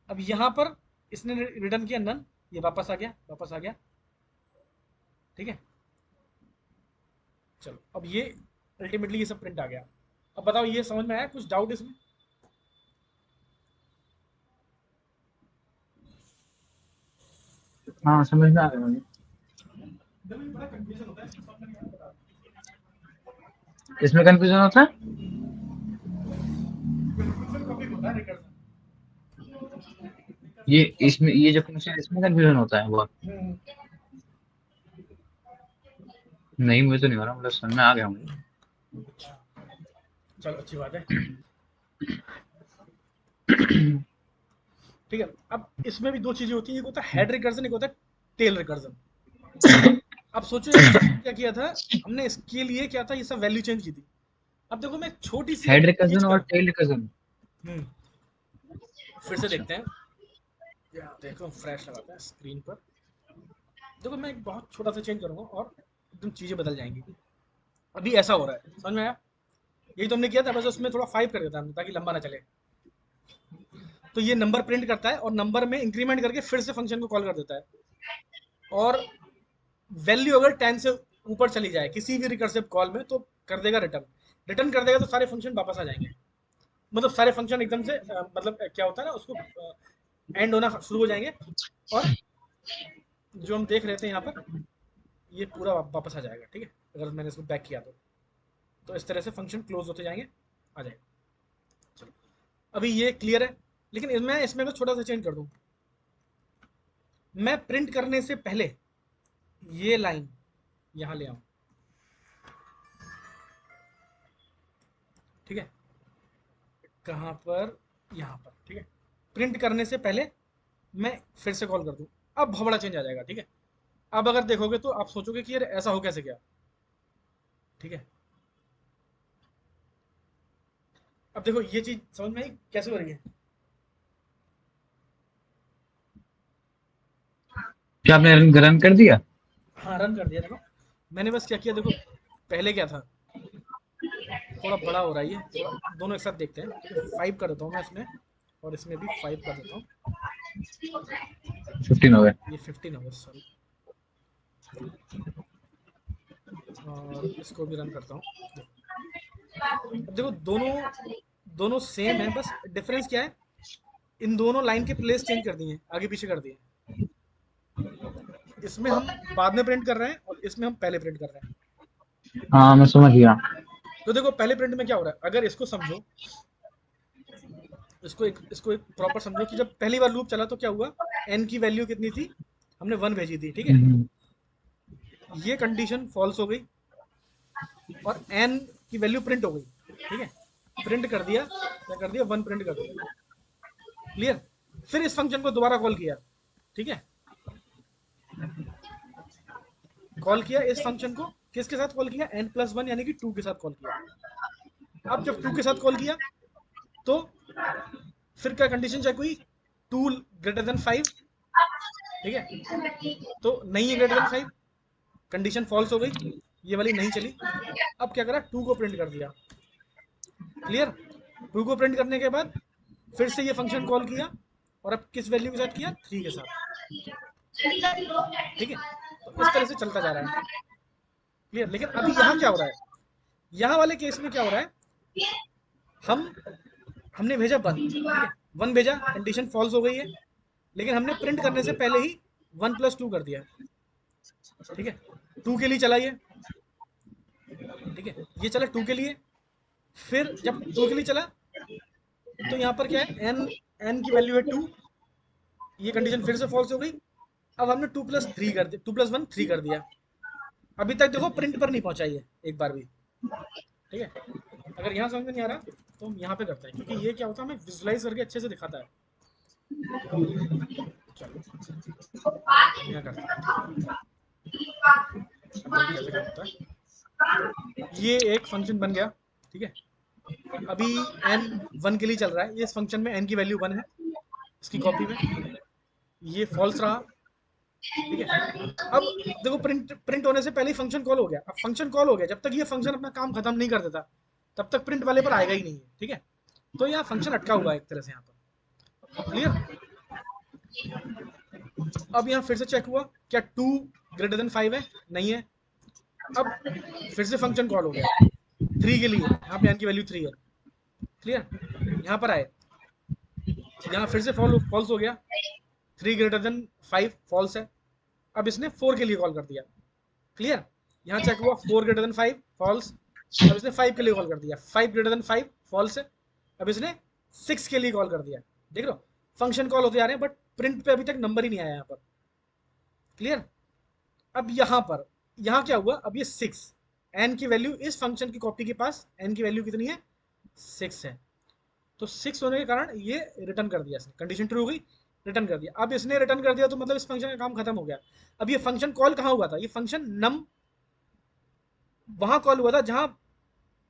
अब यहां पर इसने रिटर्न किया नन, ये वापस आ गया, वापस आ गया, ठीक है। चलो अब ये अल्टीमेटली ये सब प्रिंट आ गया। अब बताओ ये समझ में आया, कुछ डाउट इसमें? हाँ समझ में आ गया मुझे। बड़ा कंफ्यूजन होता है इसमें, समझ में नहीं आता। इसमें कंफ्यूजन होता है। कंफ्यूजन टॉपिक होता है रिकर्जन। ये इसमें ये जो फंक्शन इसमें कंफ्यूजन होता है वो। हम्म, नहीं मुझे तो नहीं हो रहा, मतलब समझ में आ गया मुझे। अच्छा चलो अच्छी बात है, ठीक है। अब इसमें भी दो चीजें होती हैं, एक होता है हेड रिकर्जन, एक होता है टेल रिकर्जन। अब सोचो यार, क्या किया था हमने इसके लिए, क्या था, ये सब वैल्यू चेंज की थी। अब देखो मैं एक छोटी सी हेड अगर चीज रिकर्जन और करूं, टेल रिकर्जन। फिर से अच्छा। देखते हैं। यार देखो फ्रेश लगाते हैं स्क्रीन पर। देखो मैं एक बहुत छोटा सा चेंज करूंगा और एकदम चीजें बदल जाएंगी। अभी ऐसा हो रहा है, समझ में आया? यही तो हमने किया था, बस उसमें थोड़ा 5 कर देता हमने ताकि लंबा ना चले। तो ये नंबर प्रिंट करता है और नंबर में इंक्रीमेंट करके फिर से फंक्शन को कॉल कर देता है। और वैल्यू अगर 10 से ऊपर चली जाए किसी भी रिकर्सिव कॉल में तो कर देगा रिटर्न। रिटर्न कर देगा तो सारे फंक्शन वापस आ जाएंगे, मतलब सारे फंक्शन एकदम से मतलब क्या होता है ना, उसको एंड होना शुरू हो जाएंगे। और जो हम देख रहे थे यहाँ पर, ये पूरा वापस आ जाएगा, ठीक है। अगर मैंने इसको बैक किया तो इस तरह से फंक्शन क्लोज होते जाएंगे, आ जाएगा। चलो अभी ये क्लियर है, लेकिन मैं इसमें अगर छोटा सा चेंज कर दूं, मैं प्रिंट करने से पहले ये लाइन यहाँ ले आऊं, ठीक है, कहाँ पर, यहाँ पर, ठीक है। प्रिंट करने से पहले मैं फिर से कॉल कर दूं, अब बहुत बड़ा चेंज आ जाएगा, ठीक है। अब अगर देखोगे तो आप सोचोगे कि यार ऐसा हो कैसे गया, ठीक है। अब देखो ये चीज समझ में आई कैसे हो रही है। क्या आपने रन कर दिया। हाँ रन कर दिया, देखो मैंने बस क्या किया, देखो पहले क्या था, थोड़ा बड़ा हो रहा है ये, थोड़ा दोनों एक साथ देखते हैं, ठीक है। 5 कर देता हूँ मैं इसमें, और इसमें भी 5 कर देता हूँ। 15 हो गए। ये 15 हो गया, सॉरी। और इसको भी रन करता हूँ, अब देखो दोनों दोनों सेम है, बस डिफरेंस क्या है, इन दोनों लाइन के प्लेस चेंज कर दिए, आगे पीछे कर दिए। इसमें हम बाद में प्रिंट कर रहे हैं और इसमें हम पहले प्रिंट कर रहे हैं। हाँ मैं समझ गया। तो देखो पहले प्रिंट में क्या हो रहा है, अगर इसको समझो, इसको एक प्रॉपर समझो कि जब पहली बार लूप चला तो क्या हुआ, n की वैल्यू कितनी थी, हमने 1 भेजी थी, ठीक है। हम्म, ये कंडीशन फॉल्स हो गई और n की वैल्यू प्रिंट हो गई, ठीक है। प्रिंट कर दिया, क्या कर दिया, 1 प्रिंट कर दिया, क्लियर। फिर इस फंक्शन को दोबारा कॉल किया, ठीक है। कॉल किया इस फंक्शन को, किसके साथ कॉल किया, n+1 यानी कि 2 के साथ कॉल किया। अब जब 2 के साथ कॉल किया तो फिर क्या कंडीशन चेक हुई, 2 ग्रेटर देन 5, ठीक है। तो नहीं है ग्रेटर देन 5, कंडीशन फॉल्स हो गई, ये वाली नहीं चली। अब क्या करा, 2 को प्रिंट कर दिया, क्लियर। 2 को प्रिंट करने के बाद फिर से ये फंक्शन कॉल किया, और अब किस वैल्यू के साथ किया, 3 के साथ, ठीक है। तो इस तरह से चलता जा रहा है, क्लियर। लेकिन अभी यहाँ क्या हो रहा है, यहाँ वाले केस में क्या हो रहा है, हम हमने भेजा 1, ठीक है, 1 भेजा, कंडीशन फॉल्स हो गई है, लेकिन हमने प्रिंट करने से पहले ही 1+2 कर दिया, ठीक है। 2 के लिए चला ये, ठीक है, ये चला 2 के लिए। फिर जब 2 के लिए चला तो यहाँ पर क्या है, n की वैल्यू है 2, ये कंडीशन फिर से फॉल्स हो गई। अब हमने 2+3 कर दिया, 2+1 3 कर दिया। अभी तक देखो प्रिंट पर नहीं पहुंचा ये एक बार भी, ठीक है। अगर यहाँ समझ में नहीं आ रहा तो हम यहाँ पे करते हैं, क्योंकि ये क्या होता है हमें विजुलाइज करके अच्छे से दिखाता है। चलो यहाँ करते हैं, ठीक है। अब देखो कैसे काम होता है, ये एक फंक्शन बन गया, ठीक है। अभी n 1 के लिए चल रहा है, ये इस फंक्शन में n की वैल्यू 1 है, इसकी कॉपी में ये फॉल्स रहा, ठीक है। अब देखो प्रिंट प्रिंट होने से पहले ही फंक्शन कॉल हो गया। अब फंक्शन कॉल हो गया, जब तक ये फंक्शन अपना काम खत्म नहीं कर देता तब तक प्रिंट वाले पर आएगा ही नहीं है, ठीक है। तो यहाँ फंक्शन अटका हुआ है एक तरह से यहाँ पर, क्लियर। अब यहाँ फिर से चेक हुआ क्या 2 ग्रेटर देन 5 है, नहीं है। अब फिर से फंक्शन कॉल हो गया 3 के लिए, यहाँ पे n की वैल्यू 3 है, क्लियर। यहाँ पर आए, यहाँ फिर से फॉल्स हो गया, 3 ग्रेटर देन 5 फॉल्स है। अब इसने 4 के लिए कॉल कर दिया, क्लियर। यहाँ चेक हुआ 4 ग्रेटर देन 5 फॉल्स। अब इसने 5 के लिए कॉल कर दिया, 5 ग्रेटर देन 5 फॉल्स है। अब इसने 6 के लिए कॉल कर दिया। देख लो फंक्शन कॉल होते जा रहे हैं बट प्रिंट पे अभी तक नंबर ही नहीं आया यहाँ पर, क्लियर। अब यहाँ पर यहाँ क्या हुआ, अब ये 6 n की वैल्यू इस फंक्शन की कॉपी के पास n की वैल्यू कितनी है, 6 है। तो 6 होने के कारण ये रिटर्न कर दिया इसने, कंडीशन ट्रू हो गई, रिटर्न कर दिया। अब इसने रिटर्न कर दिया तो मतलब इस फंक्शन का काम खत्म हो गया। अब ये फंक्शन कॉल कहाँ हुआ था, ये फंक्शन नम वहां कॉल हुआ था जहां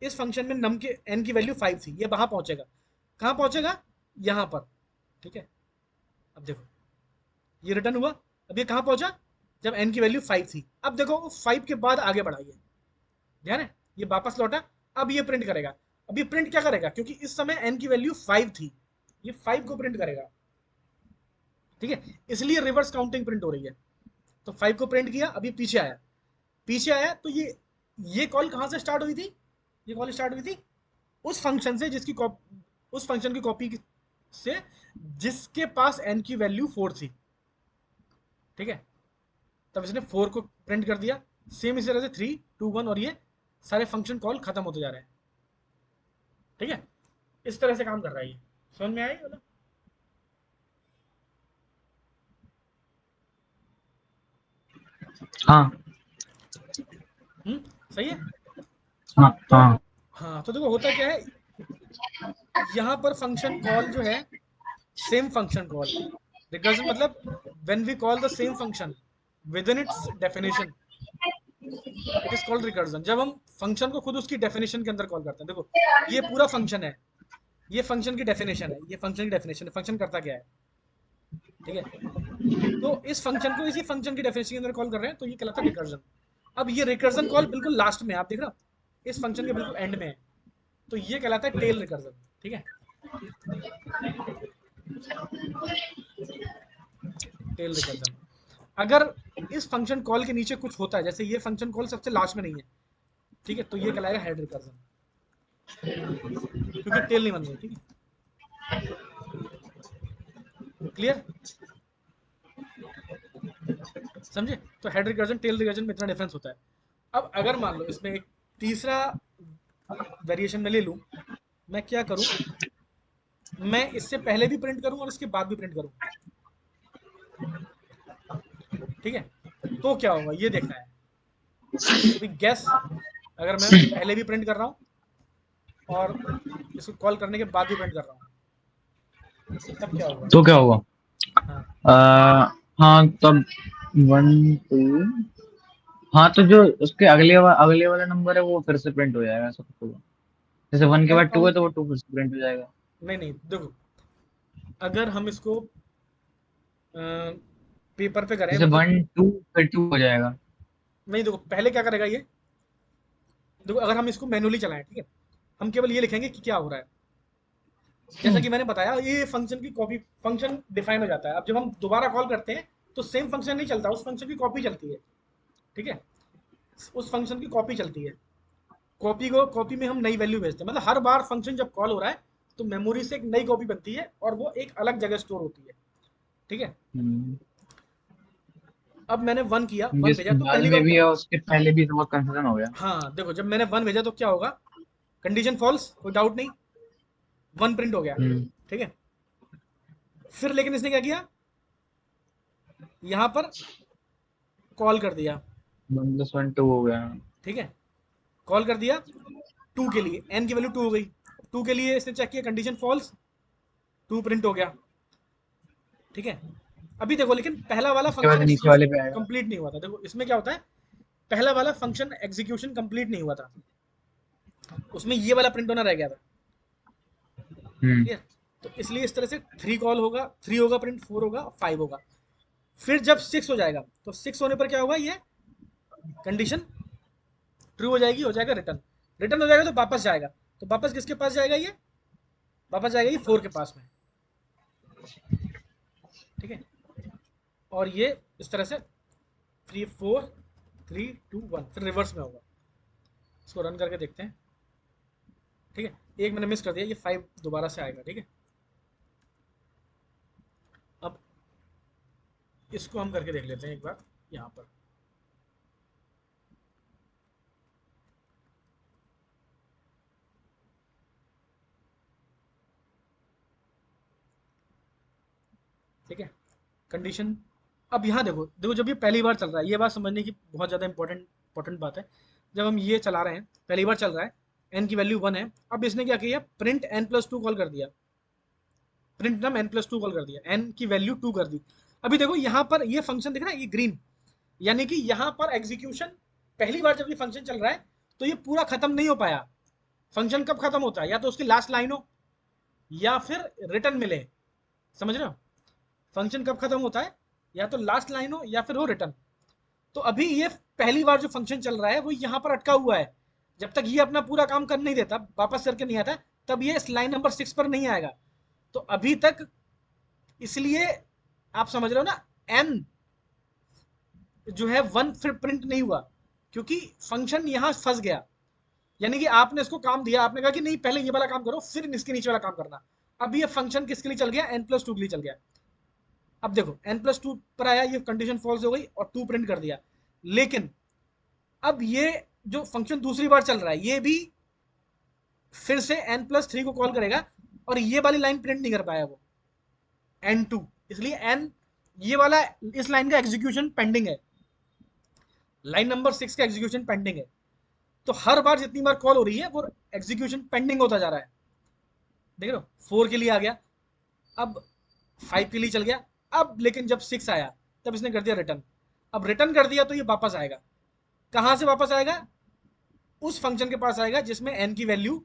इस फंक्शन में नम के n की वैल्यू 5 थी, ये वहां पहुंचेगा। कहाँ पहुंचेगा, यहाँ पर, ठीक है। अब देखो ये रिटर्न हुआ, अब ये कहाँ पहुंचा, जब n की वैल्यू 5 थी। अब देखो 5 के बाद आगे बढ़ाइए, ध्यान है, ये वापस लौटा। अब ये प्रिंट करेगा। अब ये प्रिंट क्या करेगा, क्योंकि इस समय n की वैल्यू 5 थी, ये 5 को प्रिंट करेगा, ठीक है। इसलिए रिवर्स काउंटिंग प्रिंट हो रही है। तो 5 को प्रिंट किया, अभी पीछे आया, पीछे आया तो ये कॉल कहाँ से स्टार्ट हुई थी, ये कॉल स्टार्ट हुई थी उस फंक्शन से जिसकी उस फंक्शन की कॉपी से जिसके पास n की वैल्यू 4 थी, ठीक है। तब इसने 4 को प्रिंट कर दिया। सेम इसी तरह से 3 2 1 और ये सारे फंक्शन कॉल खत्म होते जा रहे हैं, ठीक है। इस तरह से काम कर रहा है ये, समझ में आई मतलब। हाँ सही है। हाँ तो हाँ। हाँ, तो देखो होता क्या है, यहाँ पर फंक्शन कॉल जो है सेम फंक्शन कॉल, रिकर्जन मतलब when we call the same function within its definition it is called recursion. जब हम फंक्शन को खुद उसकी डेफिनेशन के अंदर कॉल करते हैं, देखो ये पूरा फंक्शन है, ये फंक्शन की डेफिनेशन है, ये फंक्शन की डेफिनेशन है, फंक्शन करता क्या है, ठीक है। तो इस फंक्शन को इसी फंक्शन की डेफिनेशन के अंदर कॉल कर रहे हैं, तो ये कहलाता है रिकर्जन। अब ये रिकर्जन कॉल बिल्कुल लास्ट में है, आप देख रहे हो इस फंक्शन के बिल्कुल एंड में है, तो ये कहलाता है टेल रिकर्जन, ठीक है, टेल रिकर्जन। अगर इस फंक्शन कॉल के नीचे कुछ होता है, जैसे ये फंक्शन कॉल सबसे लास्ट में नहीं है, ठीक है, तो ये कहलाएगा हेड रिकर्जन, क्योंकि टेल नहीं बन रही, ठीक है, क्लियर, समझे। तो हेड रिकर्जन टेल रिकर्जन में इतना डिफरेंस होता है। अब अगर मान लो इसमें एक तीसरा वेरिएशन में ले लूं, मैं क्या करूं, मैं इससे पहले भी प्रिंट करूं और इसके बाद भी प्रिंट करूं, ठीक है। तो क्या होगा ये देखना है। अभी गैस, अगर मैं पहले भी प्रिंट कर रहा हूं और इसको कॉल करने के बाद भी प्रिंट कर रहा हूं, तब क्या होगा। तो क्या होगा? हाँ हाँ तब 1 2, हाँ तो जो उसके अगले वाला नंबर है वो फिर से प्रिंट हो जाएगा, ऐसा कुछ होगा। जैसे 1 के हेड बाद 2 है काउंट, तो वो 2 फिर से प्रिंट हो जाएगा। नहीं नहीं देखो, अगर हम इसको पेपर पे करें जैसे मतलब, 1 2 फिर 2 हो जाएगा। नहीं देखो पहले क्या करेगा ये, देखो अगर हम इसको मैनुअली चलाएं, ठीक है, हम केवल ये लिखेंगे कि क्या हो रहा है। जैसा कि मैंने बताया ये फंक्शन की कॉपी, फंक्शन डिफाइन हो जाता है। अब जब हम दोबारा कॉल करते हैं तो सेम फंक्शन नहीं चलता, उस फंक्शन की कॉपी चलती है, ठीक है, उस फंक्शन की कॉपी चलती है। कॉपी में हम नई वैल्यू भेजते हैं, मतलब हर बार फंक्शन जब कॉल हो रहा है तो मेमोरी से एक नई कॉपी बनती है और वो एक अलग जगह स्टोर होती है, ठीक है। हम्म, अब मैंने 1 किया, 1 भेजा जिसके तो बाद पहली में बार भी क्या, है उसके पहले भी बहुत कंफ्यूजन हो गया। हाँ देखो जब मैंने 1 भेजा तो क्या होगा, कंडीशन फॉल्स, कोई डाउट नहीं, 1 प्रिंट हो गया, हम्म, ठीक है। फिर लेकिन इसने क्या किया, यहाँ पर कॉल कर दिया, 1 + 1 2 हो गया। ठीक है, कॉल कर दिया 2 के लिए, n की वैल्यू 2 हो गई, 2 के लिए इसने चेक किया कंडीशन फॉल्स, 2 प्रिंट हो गया, ठीक है। अभी देखो लेकिन पहला वाला उसके बाद फंक्शन नीचे वाले एग्जीक्यूशन पे आएगा। कंप्लीट नहीं हुआ था। देखो इसमें क्या होता है, पहला वाला फंक्शन एग्जीक्यूशन कंप्लीट नहीं हुआ था, उसमें ये वाला प्रिंट होना रह गया था, हम्म। क्लियर? तो इसलिए इस तरह से 3 कॉल होगा, 3 होगा प्रिंट, 4 होगा, 5 होगा। फिर जब 6 हो जाएगा तो 6 होने पर क्या होगा, ये कंडीशन ट्रू हो जाएगा रिटर्न। रिटर्न हो जाएगा तो वापस जाएगा, तो वापस किसके पास जाएगा, ये वापस जाएगा ये 4 के पास में। ठीक है, और ये इस तरह से 3 4 3 2 1 फिर रिवर्स में होगा। इसको रन करके देखते हैं। ठीक है, एक मैंने मिस कर दिया, ये 5 दोबारा से आएगा। ठीक है, अब इसको हम करके देख लेते हैं एक बार यहाँ पर। ठीक है, कंडीशन अब यहाँ देखो देखो, जब ये पहली बार चल रहा है, ये बात समझने की बहुत ज़्यादा इंपॉर्टेंट बात है। जब हम ये चला रहे हैं, पहली बार चल रहा है, एन की वैल्यू 1 है। अब इसने क्या किया, प्रिंट n+2 कॉल कर दिया, प्रिंट नम n+2 कॉल कर दिया, n की वैल्यू 2 कर दी। अभी देखो यहाँ पर ये फंक्शन दिख रहा है, ये ग्रीन, यानी कि यहाँ पर एग्जीक्यूशन पहली बार जब ये फंक्शन चल रहा है तो ये पूरा खत्म नहीं हो पाया। फंक्शन कब खत्म होता है, या तो उसकी लास्ट लाइन हो या फिर रिटर्न मिले। समझ रहे हो, फंक्शन कब खत्म होता है, या तो लास्ट लाइन हो या फिर हो रिटर्न। तो अभी ये पहली बार जो फंक्शन चल रहा है वो यहाँ पर अटका हुआ है। जब तक ये अपना पूरा काम कर नहीं देता, वापस करके नहीं आता, तब ये इस लाइन नंबर 6 पर नहीं आएगा। तो अभी तक, इसलिए आप समझ रहे हो ना, एन जो है 1 फिर प्रिंट नहीं हुआ, क्योंकि फंक्शन यहाँ फंस गया। यानी कि आपने इसको काम दिया, आपने कहा कि नहीं पहले ये वाला काम करो फिर इसके नीचे वाला काम करना। अब ये फंक्शन किसके लिए चल गया, n+2 के लिए चल गया। अब देखो n+2 पर आया, ये कंडीशन फॉल्स हो गई और 2 प्रिंट कर दिया। लेकिन अब ये जो फंक्शन दूसरी बार चल रहा है, ये भी फिर से n+3 को कॉल करेगा, और ये वाली लाइन प्रिंट नहीं कर पाया वो n2, इसलिए n ये वाला, इस लाइन का एग्जीक्यूशन पेंडिंग है, लाइन नंबर 6 का एग्जीक्यूशन पेंडिंग है। तो हर बार जितनी बार कॉल हो रही है वो एग्जीक्यूशन पेंडिंग होता जा रहा है। देख रहे हो, 4 के लिए आ गया, अब 5 के लिए चल गया। अब लेकिन जब 6 आया तब इसने कर दिया रिटर्न। अब रिटर्न कर दिया तो ये वापस आएगा। कहां से वापस आएगा, उस फंक्शन के पास आएगा जिसमें n की वैल्यू,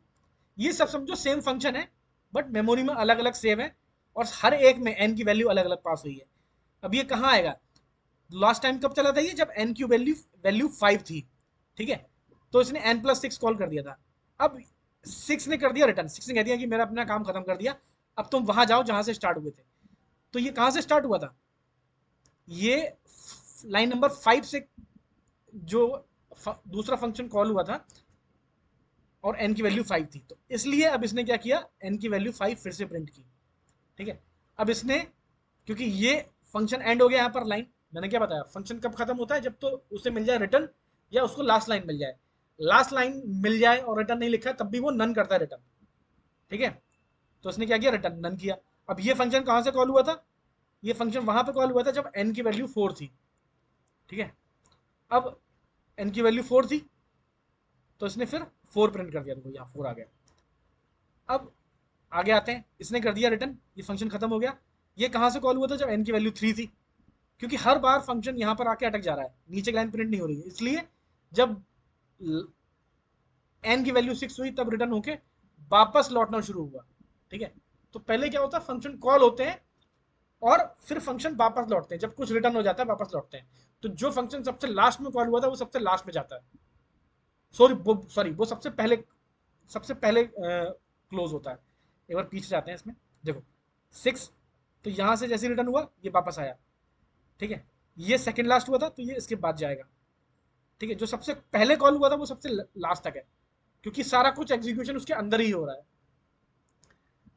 ये सब समझो सेम फंक्शन है बट मेमोरी में अलग अलग सेव है, और हर एक में n की वैल्यू अलग अलग पास हुई है। अब ये कहाँ आएगा, लास्ट टाइम कब चला था ये, जब n की वैल्यू वैल्यू 5 थी। ठीक है, तो इसने n+6 कॉल कर दिया था। अब 6 ने कर दिया रिटर्न, 6 ने कह दिया कि मेरा अपना काम खत्म कर दिया, अब तुम वहां जाओ जहां से स्टार्ट हुए थे। तो ये कहां से स्टार्ट हुआ था, ये लाइन नंबर 5 से जो दूसरा फंक्शन कॉल हुआ था, और n की वैल्यू 5 थी। तो इसलिए अब इसने क्या किया, n की वैल्यू 5 फिर से प्रिंट की। ठीक है, अब इसने, क्योंकि ये फंक्शन एंड हो गया यहाँ पर लाइन, मैंने क्या बताया, फंक्शन कब खत्म होता है, जब तो उसे मिल जाए रिटर्न, या उसको लास्ट लाइन मिल जाए। लास्ट लाइन मिल जाए और रिटर्न नहीं लिखा है तब भी वो नन करता है रिटर्न। ठीक है, तो उसने क्या किया, रिटर्न नन किया। अब ये फंक्शन कहाँ से कॉल हुआ था, ये फंक्शन वहां पे कॉल हुआ था जब n की वैल्यू 4 थी। ठीक है, अब n की वैल्यू 4 थी तो इसने फिर 4 प्रिंट कर दिया, देखो यहाँ 4 आ गया। अब आगे आते हैं, इसने कर दिया रिटर्न, ये फंक्शन खत्म हो गया। ये कहाँ से कॉल हुआ था, जब n की वैल्यू 3 थी। क्योंकि हर बार फंक्शन यहाँ पर आके अटक जा रहा है, नीचे की लाइन प्रिंट नहीं हो रही है, इसलिए जब n की वैल्यू 6 हुई तब रिटर्न होके वापस लौटना शुरू हुआ। ठीक है, तो पहले क्या होता है, फंक्शन कॉल होते हैं और फिर फंक्शन वापस लौटते हैं, जब कुछ रिटर्न हो जाता है वापस लौटते हैं। तो जो फंक्शन सबसे लास्ट में कॉल हुआ था वो सबसे लास्ट में जाता है, वो सबसे पहले क्लोज होता है। एक बार पीछे जाते हैं इसमें, देखो 6, तो यहां से जैसे रिटर्न हुआ ये वापस आया। ठीक है, ये सेकंड लास्ट हुआ था तो ये इसके बाद जाएगा। ठीक है, जो सबसे पहले कॉल हुआ था वो सबसे लास्ट तक है, क्योंकि सारा कुछ एग्जीक्यूशन उसके अंदर ही हो रहा है।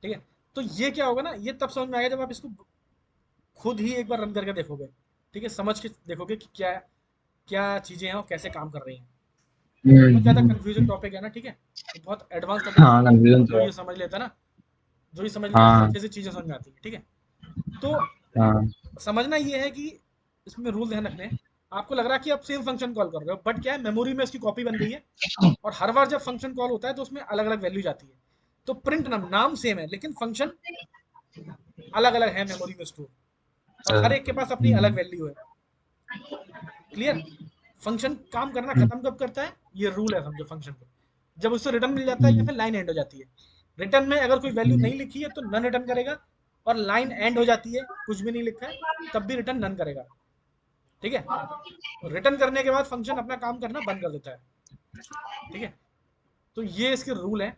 ठीक है, तो ये क्या होगा ना, ये तब समझ में आएगा जब आप इसको खुद ही एक बार रन करके देखोगे। ठीक है, समझ के देखोगे कि क्या क्या चीजें हैं और कैसे काम कर रही हैं। बहुत ज्यादा कंफ्यूजन टॉपिक है ना। ठीक है, तो बहुत एडवांस टॉपिक हाँ, नहीं है, कंफ्यूजन जो तो है। ये समझ लेता है ना, जो ये समझ लेता है उसको हाँ। अच्छे से चीजें समझ में आती है। ठीक है, तो हाँ। समझना ये है कि इसमें रूल ध्यान रखने हैं। आपको लग रहा है कि आप सेम फंक्शन कॉल कर रहे हो, बट क्या है, मेमोरी में इसकी कॉपी बन गई है, और हर बार जब फंक्शन कॉल होता है तो उसमें अलग अलग वैल्यू जाती है। तो प्रिंट नाम सेम है लेकिन फंक्शन अलग अलग है मेमोरी में स्टोर, और हर एक के पास अपनी अलग हम्म। वैल्यू है। क्लियर, फंक्शन काम करना हम्म। खत्म कब करता है, ये रूल है समझो फंक्शन को, जब उससे रिटर्न मिल जाता है या हम्म। फिर लाइन एंड हो जाती है। रिटर्न में अगर कोई वैल्यू हम्म, नहीं लिखी है तो नन रिटर्न करेगा, और लाइन एंड हो जाती है कुछ भी नहीं लिखा है तब भी रिटर्न नन करेगा। ठीक है, रिटर्न करने के बाद फंक्शन अपना काम करना बंद कर देता है। ठीक है, तो ये इसके रूल हैं,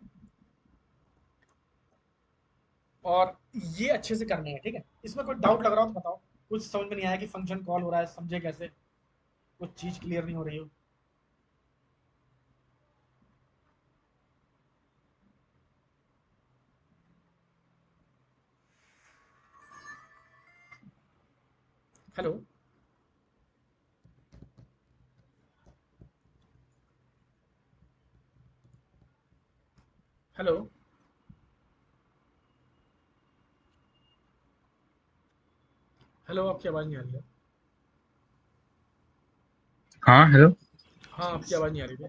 और ये अच्छे से करना है। ठीक है, इसमें कोई डाउट लग रहा हो तो बताओ, कुछ समझ में नहीं आया कि फंक्शन कॉल हो रहा है समझे कैसे, कुछ चीज क्लियर नहीं हो रही हो। हेलो, हेलो, हेलो, आपकी आवाज नहीं आ रही है। हाँ हेलो। हाँ, आपकी आवाज नहीं आ रही थी।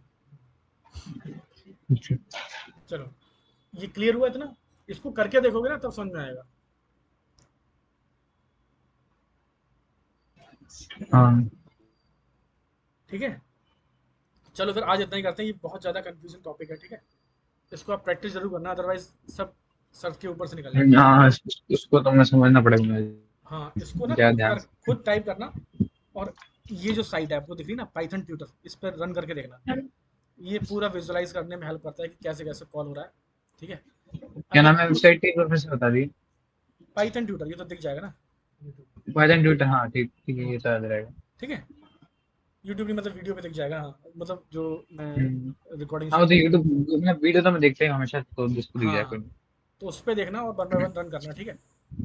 चलो, ये क्लियर हुआ इतना, इसको करके देखोगे ना तब समझ में आएगा। हाँ ठीक है, चलो फिर आज इतना ही करते हैं, ये बहुत ज़्यादा कंफ्यूजन टॉपिक है। ठीक है, इसको आप प्रैक्टिस जरूर करना, अदरवाइज सब सर के ऊपर से निकल जाएगा। हाँ, उसको तो मैं समझना पड़ेगा मुझे। हाँ, इसको ना क्या खुद ध्यान कर, से। खुद टाइप करना, और ये जो साइट है आपको दिख रही है ना पाइथन ट्यूटर, इस पर रन करके देखना। ये पूरा विजुअलाइज करने में हेल्प करता है कि कैसे कैसे कॉल हो रहा है। ठीक है, क्या अगर नाम है कुछ वेबसाइट की, एक बार फिर से बता दी। पाइथन ट्यूटर, ये तो दिख जाएगा ना YouTube। पाइथन ट्यूटर, हाँ ठीक ठीक है, ये तो याद रहेगा। ठीक है, यूट्यूब की मतलब वीडियो पे दिख जाएगा, हाँ मतलब जो मैं हम्म। रिकॉर्डिंग हाँ वो शुरू तो करूँगा। यूट्यूब में वीडियो तो मैं देखता ही हूँ हमेशा, तो जिसको दिख जाए हाँ, कोई नहीं। तो उस पे देखना और वन बाय वन रन करना। ठीक है,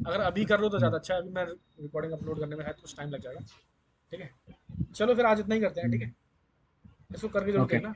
अगर अभी कर लो तो हम्म, ज़्यादा अच्छा है, अभी मैं रिकॉर्डिंग अपलोड करने में है तो कुछ टाइम लग जाएगा। ठीक है, चलो फिर आज इतना ही करते हैं। ठीक हम्म, है, इसको करके जरूर ओके। देखना।